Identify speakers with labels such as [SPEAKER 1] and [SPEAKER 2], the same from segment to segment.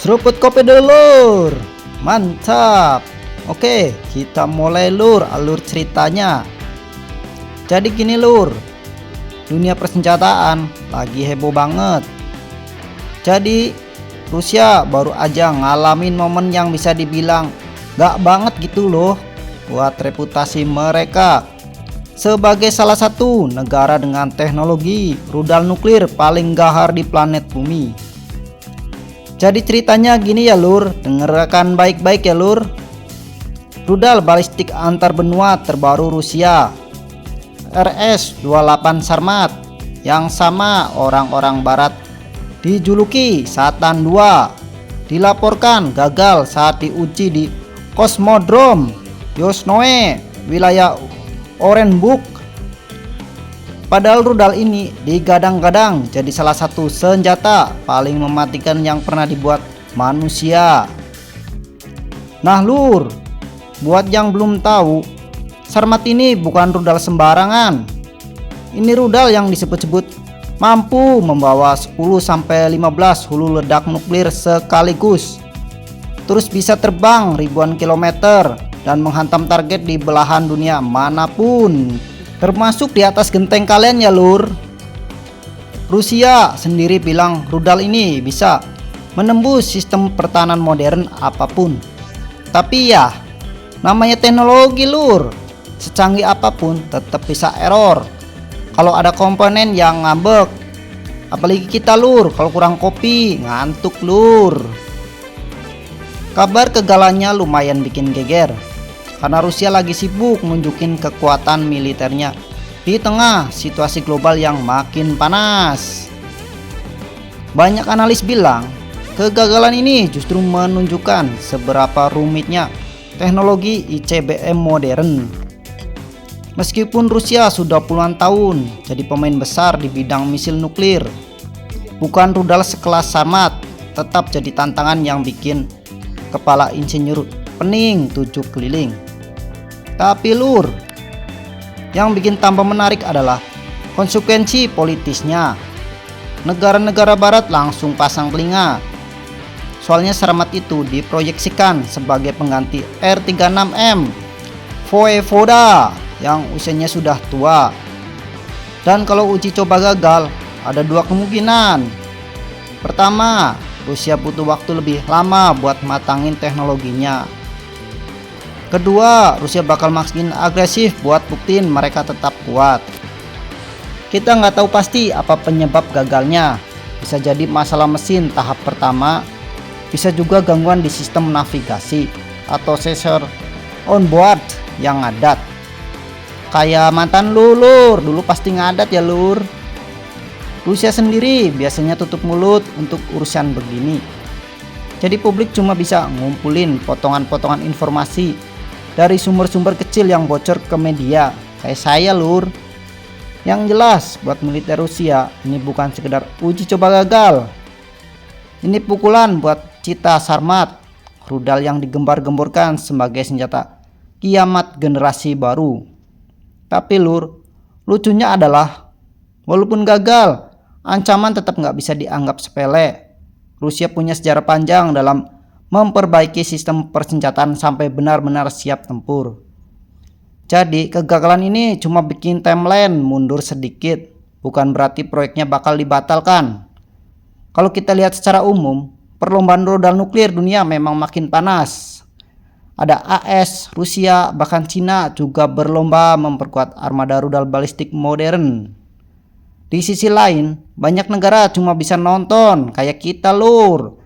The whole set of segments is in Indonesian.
[SPEAKER 1] Seruput kopi dulu lur. Mantap. Oke, kita mulai lur alur ceritanya. Jadi gini lur, dunia persenjataan lagi heboh banget. Jadi Rusia baru aja ngalamin momen yang bisa dibilang gak banget gitu loh buat reputasi mereka sebagai salah satu negara dengan teknologi rudal nuklir paling gahar di planet bumi. Jadi ceritanya gini ya lur, dengarkan baik-baik ya lur. Rudal balistik antar benua terbaru Rusia, RS-28 Sarmat, yang sama orang-orang barat dijuluki Satan II, dilaporkan gagal saat diuji di Kosmodrom Yuzhnoye, wilayah Orenburg. Padahal rudal ini digadang-gadang jadi salah satu senjata paling mematikan yang pernah dibuat manusia. Nah lur, buat yang belum tahu, Sarmat ini bukan rudal sembarangan. Ini rudal yang disebut-sebut mampu membawa 10-15 hulu ledak nuklir sekaligus. Terus bisa terbang ribuan kilometer dan menghantam target di belahan dunia manapun, termasuk di atas genteng kalian ya lur. Rusia sendiri bilang rudal ini bisa menembus sistem pertahanan modern apapun. Tapi ya, namanya teknologi lur, secanggih apapun tetap bisa error kalau ada komponen yang ngambek. Apalagi kita lur, kalau kurang kopi ngantuk lur. Kabar kegagalannya lumayan bikin geger, karena Rusia lagi sibuk nunjukin kekuatan militernya di tengah situasi global yang makin panas. Banyak analis bilang kegagalan ini justru menunjukkan seberapa rumitnya teknologi ICBM modern. Meskipun Rusia sudah puluhan tahun jadi pemain besar di bidang misil nuklir, bukan rudal sekelas Sarmat tetap jadi tantangan yang bikin kepala insinyur pening 7 keliling. Tapi lur, yang bikin tambah menarik adalah konsekuensi politisnya. Negara-negara barat langsung pasang telinga. Soalnya Sarmat itu diproyeksikan sebagai pengganti R-36M Voyevoda yang usianya sudah tua. Dan kalau uji coba gagal, ada dua kemungkinan. Pertama, Rusia butuh waktu lebih lama buat matangin teknologinya. Kedua, Rusia bakal makin agresif buat buktiin mereka tetap kuat. Kita nggak tahu pasti apa penyebab gagalnya. Bisa jadi masalah mesin tahap pertama, bisa juga gangguan di sistem navigasi atau sensor onboard yang ngadat. Kayak mantan lu lur, dulu pasti ngadat ya lur. Rusia sendiri biasanya tutup mulut untuk urusan begini. Jadi publik cuma bisa ngumpulin potongan-potongan informasi dari sumber-sumber kecil yang bocor ke media, kayak saya lur. Yang jelas buat militer Rusia ini bukan sekedar uji coba gagal. Ini pukulan buat cita Sarmat, rudal yang digembar-gemborkan sebagai senjata kiamat generasi baru. Tapi lur, lucunya adalah walaupun gagal, ancaman tetap nggak bisa dianggap sepele. Rusia punya sejarah panjang dalam memperbaiki sistem persenjataan sampai benar-benar siap tempur. Jadi kegagalan ini cuma bikin timeline mundur sedikit, bukan berarti proyeknya bakal dibatalkan. Kalau kita lihat secara umum, perlombaan rudal nuklir dunia memang makin panas. Ada AS, Rusia, bahkan Cina juga berlomba memperkuat armada rudal balistik modern. Di sisi lain, banyak negara cuma bisa nonton kayak kita lur.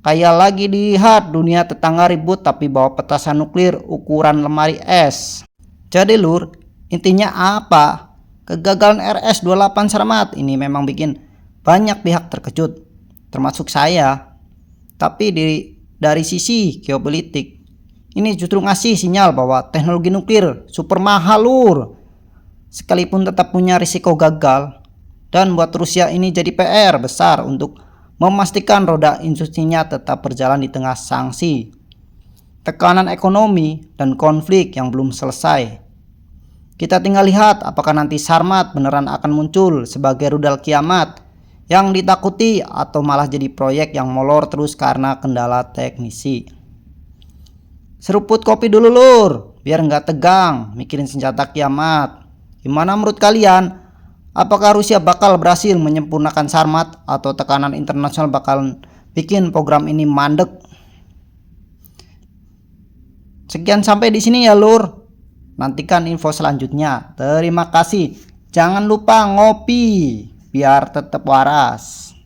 [SPEAKER 1] Kayak lagi lihat dunia tetangga ribut tapi bawa petasan nuklir ukuran lemari es. Jadi lur, intinya apa? Kegagalan RS-28 Sarmat ini memang bikin banyak pihak terkejut, termasuk saya. Tapi dari sisi geopolitik, ini justru ngasih sinyal bahwa teknologi nuklir super mahal lur. Sekalipun tetap punya risiko gagal. Dan buat Rusia ini jadi PR besar untuk memastikan roda industrinya tetap berjalan di tengah sanksi, tekanan ekonomi, dan konflik yang belum selesai. Kita tinggal lihat apakah nanti Sarmat beneran akan muncul sebagai rudal kiamat yang ditakuti atau malah jadi proyek yang molor terus karena kendala teknisi. Seruput kopi dulu lur, biar nggak tegang mikirin senjata kiamat. Gimana menurut kalian? Apakah Rusia bakal berhasil menyempurnakan Sarmat atau tekanan internasional bakal bikin program ini mandek? Sekian sampai di sini ya lur. Nantikan info selanjutnya. Terima kasih. Jangan lupa ngopi biar tetap waras.